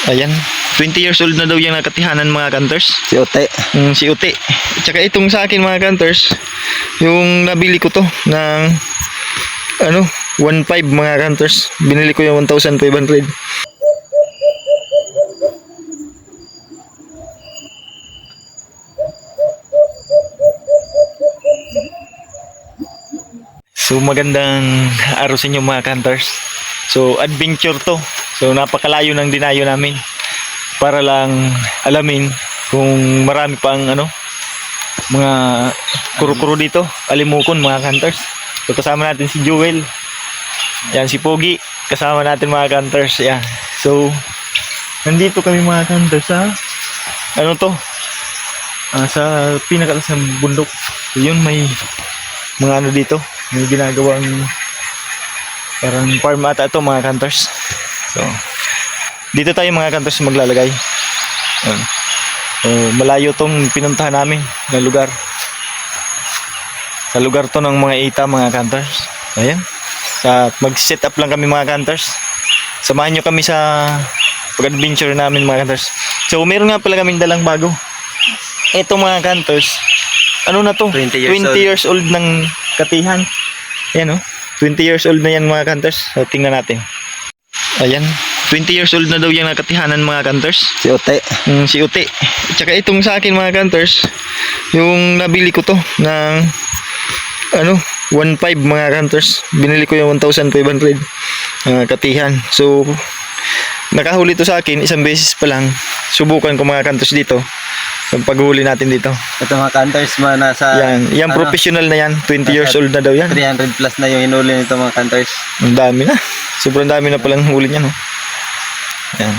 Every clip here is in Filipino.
Ayan, 20 years old na daw yung nakatihanan mga kanters. Si Ote. Si Uti. Tsaka itong sa akin mga kanters, yung nabili ko to ng ano, 1.5 mga kanters. Binili ko yung 1,500. So magandang araw sa inyo mga kanters. So adventure to. So napakalayo ng dinayo namin para lang alamin kung marami pang ano mga kuro-kuro dito, alimukon mga kanters. So kasama natin si Joel. Yan si Pogi, kasama natin mga kanters. Yan. So nandito kami mga kanters sa ano to? Sa pinakalas ng bundok. So yun may mga ano dito, may ginagawang parang farm ata ito mga kanters. So dito tayo mga kanters maglalagay. Yan. So, malayo tong pinuntahan namin na lugar. Sa lugar to ng mga ita mga kanters. Ayan. Mag-set up lang kami mga kanters. Samahan nyo kami sa pag-adventure namin mga kanters. So meron nga pala kaming dalang bago. Ito mga kanters, ano na to? 20 years old ng katihan. Ayan o. 20 years old na yan mga kanters. So tingnan natin. Ayan. 20 years old na daw yung nakatihanan mga kanters. Si Ote. Si Uti. Tsaka itong sa akin mga kanters, yung nabili ko to ng ano, 1.5 mga kanters. Binili ko yung 1,500 katihan. So nakahuli to sa akin isang beses pa lang. Subukan ko mga kanters dito. Yung paghuli natin dito. Ito mga counters mga nasa... Yan ano, professional na yan. 20 years old na daw yan. 300 plus na yung inuli nito mga counters. Ang dami na. Sobrang dami na palang huli niya no. Yan.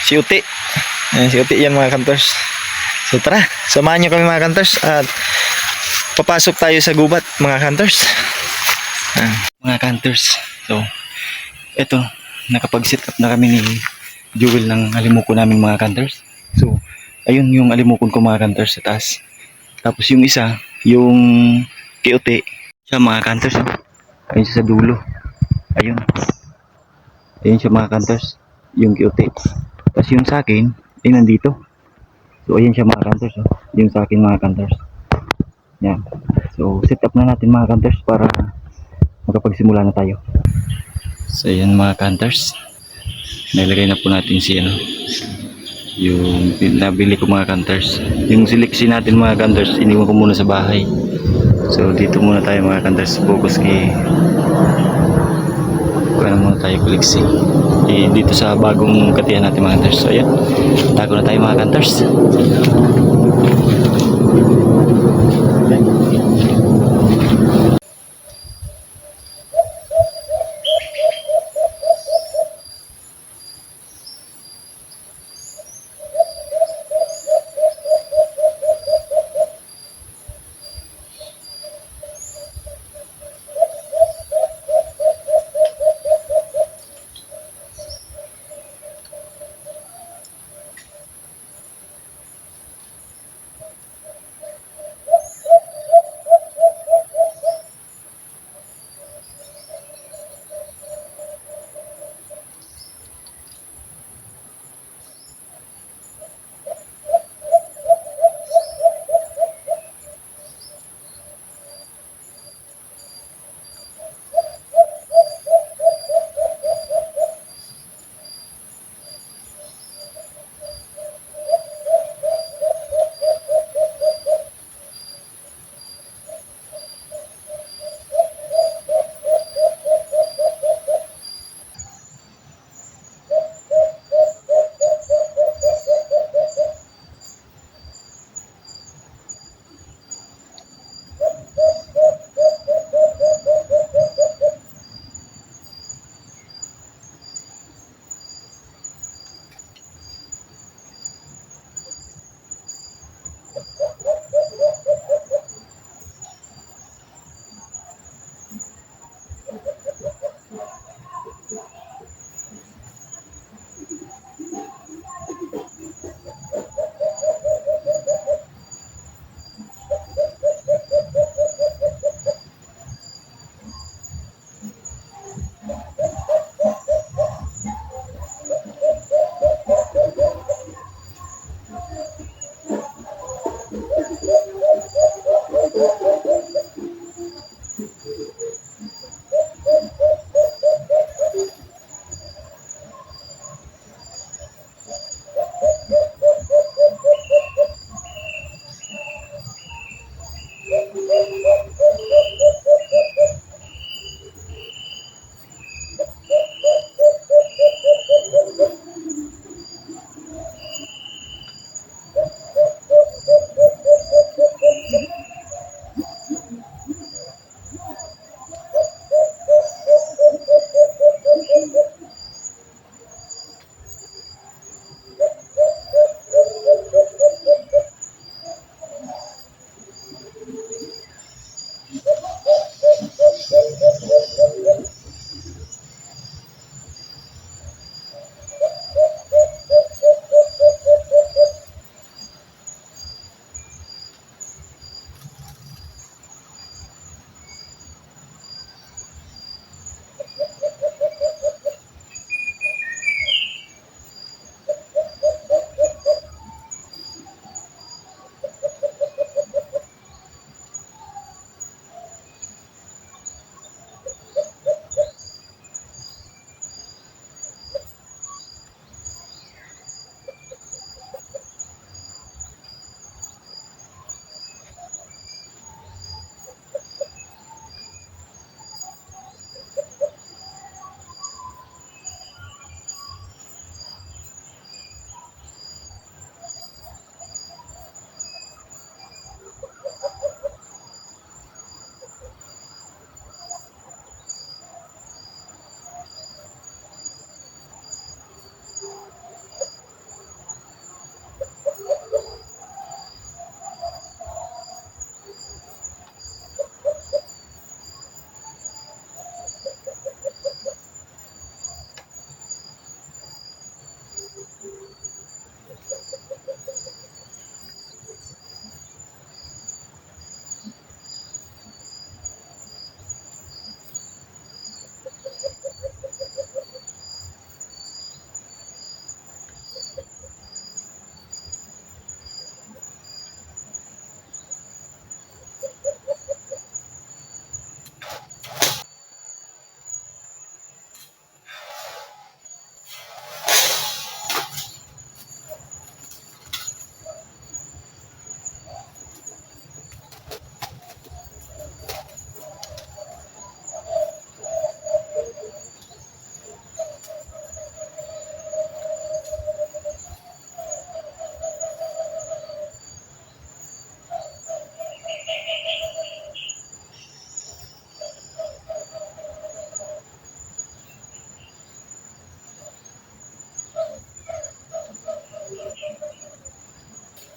Si Uti. Yan, si Uti yan mga kanters. So tara, samahan nyo kami mga kanters at papasok tayo sa gubat mga kanters. Yan. Mga kanters. So, eto, nakapag-set up na kami ni Joel ng alimuko namin mga kanters. So, ayun yung alimukon ko mga kanters sa taas. Tapos yung isa, yung kay Uti, siya mga kanters. Oh. Ayun siya sa dulo. Ayun. Ayun siya mga kanters. Yung kiote. Tapos yung sa akin ay nandito. So ayan siya mga kanters. Oh. Yung sa akin mga kanters. Yan. So set up na natin mga kanters para makapagsimula na tayo. So ayan mga kanters. Nilagay na po natin si ano, yung nabili ko mga kanters. Yung selection natin mga kanters, iniwan ko muna sa bahay. So dito muna tayo mga kanters. Focus kay ano muna tayo koleksi dito sa bagong katihan natin mga kanters. So ayan, tago na tayo mga kanters.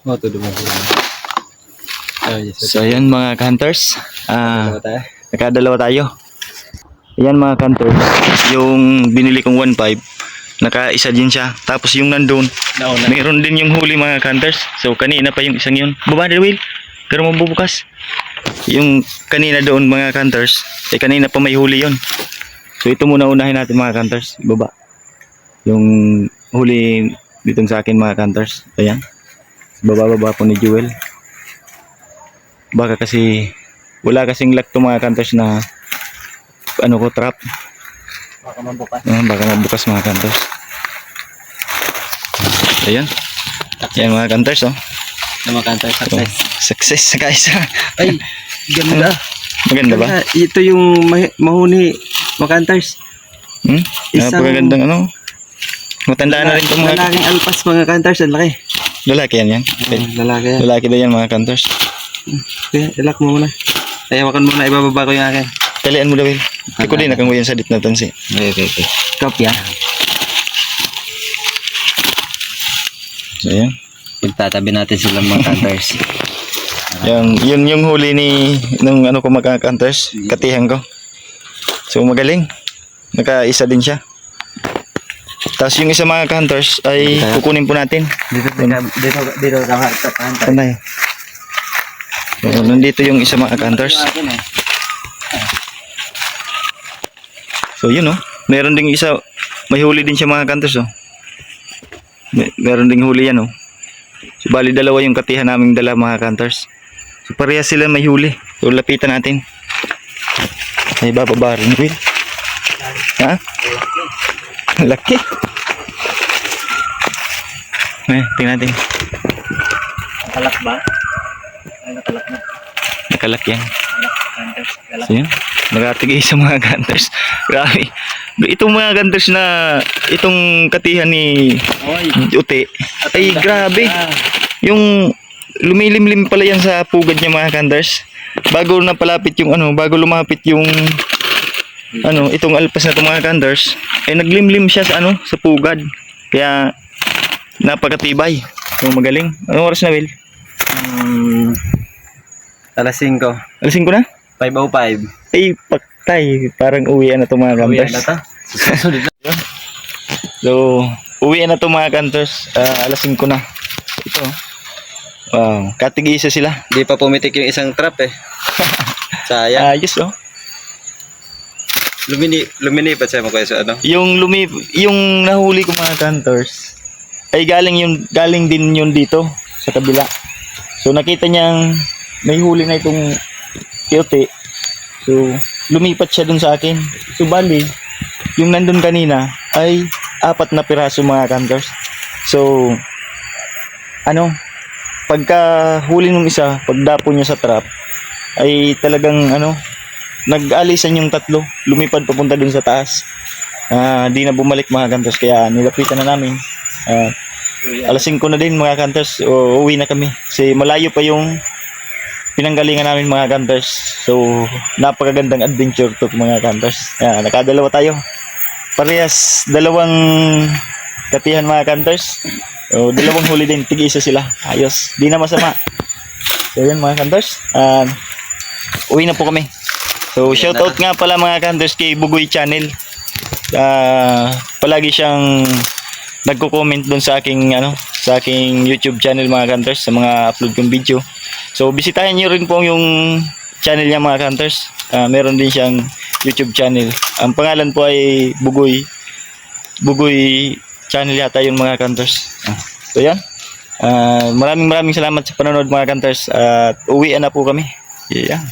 Oh, to mo. Yes. So ayan mga hunters, Ano tayo? nakadalawa tayo. Ayan mga hunters, yung binili kong 1.5, nakaisa din siya. Tapos yung nandun, Nauna. mayroon din yung huli mga hunters. So kanina pa yung isang yun. Baba na Will, pero mabubukas. Yung kanina doon mga hunters, kanina pa may huli yun. So ito muna unahin natin mga hunters, baba. Yung huli ditong sa akin mga hunters. Ayan. Baba po ni Jewel. Baka kasi wala kasing luck to mga hunters na ano ko trap. Baka mabukas. Baka mabukas mga hunters. Ayan. Ayan mga hunters oh. Na mga Hunters success. Success sa kaisa. Ay, ganda. Maganda ba? Kaya, ito yung mahuni mga Hunters. Isang- Napakagandang ano. Matandaan na rin itong mga Lalaking alpas mga Hunters. Ang laki. lalaki yan yan. Lalaki yan. Lalaki daw yan mga hunters. Kaya, ilak mo muna. Ay, wakan muna. Ibababa ko yung akin. Talian mo Dawil. Iko din akong wayan sa dit na tansi. Okay. Kopya. So ayan. Pagtatabi natin sila mga Hunters. Yun yung huli ni nung ano ko mga hunters, katihan ko. So magaling. Nakaisa din siya. Tapos yung isa mga hunters ay kukunin po natin. Dito ka Hunter. Saan tayo? So, nandito yung isa mga hunters. So yun oh. Meron ding isa, may huli din siya mga hunters oh. Meron ding huli yan oh. So bali dalawa yung katihan naming dala mga hunters. So parehas sila may huli. So lapitan natin. Ay bababa rin Will. Ha? Laki. Tingnan natin. Nakalak ba? Ay, nakalak na. Nakalak yan. Hunters. So yun. Nagatigay sa mga hunters. Grabe. Itong mga hunters na itong katihan ni Ute. Ay grabe. Yung lumilimlim pala yan sa pugad niya mga hunters. Bago na palapit yung ano, bago lumapit yung ano, itong alpas na itong mga hunters, ay naglimlim siya sa ano, sa pugad. Kaya napakatibay. So magaling. Anong oras na Will? Alas 5. Alisin ko na? 5:05. Ay paktay. Parang uwian na itong mga hunters. Susunod na. So, uwian na itong mga hunters. Alas 5 na. Ito. Wow. Katig-isa sila. Di pa pumitik yung isang trap eh. Sayang. Ayos oh. Luminipat siya mo kayo sa ano? Yung nahuli ko mga hunters ay galing din yun dito sa kabila. So nakita niyang may huli na itong kiote. So lumipat siya dun sa akin. So bali, yung nandun kanina ay 4 na piraso mga hunters. So ano, pagka huli nung isa, pagdapo niya sa trap ay talagang ano, nag-alisan yung 3, lumipad papunta dun sa taas. Di na bumalik mga hunters, kaya nilapitan na namin. Alas 5 na din mga hunters, uwi na kami. Kasi malayo pa yung pinanggalingan namin mga hunters. So napakagandang adventure to mga hunters. Nakadalawa tayo. Parehas dalawang katihan mga hunters. So dalawang huli din, tig-isa sila. Ayos, di na masama. So yun mga hunters, uwi na po kami. So shoutout nga pala mga hunters kay Bugoy Channel. Palagi siyang nagko-comment doon sa aking sa aking YouTube channel mga hunters, sa mga upload kong video. So bisitahin niyo rin po yung channel niya mga hunters. Meron din siyang YouTube channel. Ang pangalan po ay Bugoy Channel yata yung mga hunters. So yan. Maraming salamat sa panonood mga hunters. At uwian na po kami. Yeah.